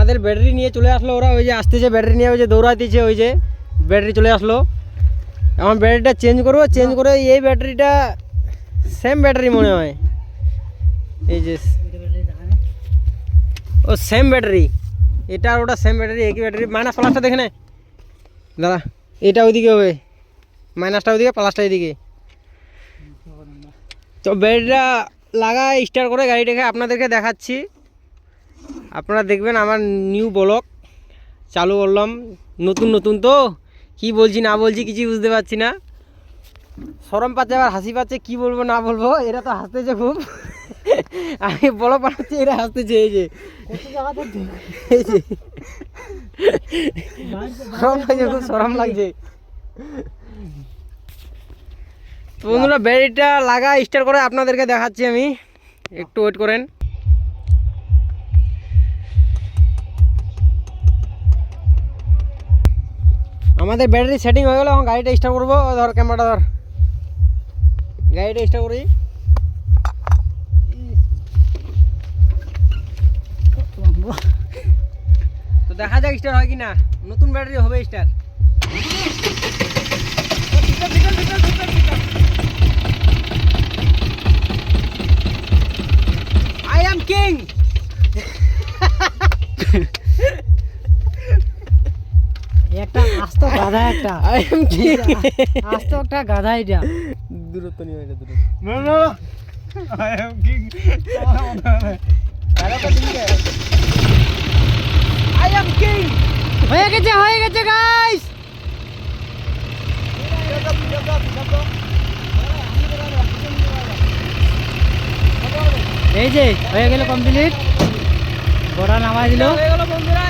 আমাদের ব্যাটারি নিয়ে চলে আসলো ওরা, ওই যে আসতেছে ব্যাটারি নিয়ে, ওই যে দৌড়াতেছে, ওই যে ব্যাটারি চলে আসলো। আমার ব্যাটারিটা চেঞ্জ করবো, চেঞ্জ করে এই ব্যাটারিটা সেম ব্যাটারি মনে হয়, এই যে ও সেম ব্যাটারি, এটা আর ওটা সেম ব্যাটারি, একই ব্যাটারি। মাইনাস প্লাসটা দেখে নে দাদা, এটা ওইদিকে হবে, মাইনাসটা ওইদিকে, প্লাসটা এদিকে। তো ব্যাটারিটা লাগা স্টার্ট করে গাড়িটাকে আপনাদেরকে দেখাচ্ছি, আপনারা দেখবেন। আমার নিউ ব্লগ চালু করলাম, নতুন নতুন তো কি বলছি না বলছি কিছুই বুঝতে পারছি না, শরম পাচ্ছে আবার হাসি পাচ্ছে, কি বলবো না বলবো। এরা তো হাসতেছে খুব, আমি বড় পাঠাচ্ছি, এরা হাসতেছে। এই যে এই যে শরম লাগছে, খুব শরম লাগছে। তো বন্ধুরা ব্যাটারিটা লাগা স্টার্ট করে আপনাদেরকে দেখাচ্ছি আমি, একটু ওয়েট করেন। আমাদের ব্যাটারি সেটিং হয়ে গেল, এখন গাড়িটা স্টার্ট করবো। ধর ক্যামেরাটা ধর, গাড়িটা স্টার্ট করি। তো দেখা যাক স্টার্ট হয় কি না, নতুন ব্যাটারি হবে স্টার্ট। I am king. একটা আস্ত গাধা, একটা আই এম কিং। আস্ত একটা গাধা। এটা দূরত্ব নিয়ে এটা দূরত্ব। I am king. I am king. হয়ে গেছে গাইস। এই যে হয়ে গেল কমপ্লিট, গোড়া নামাই দিল। হয়ে গেল বন্ধুরা,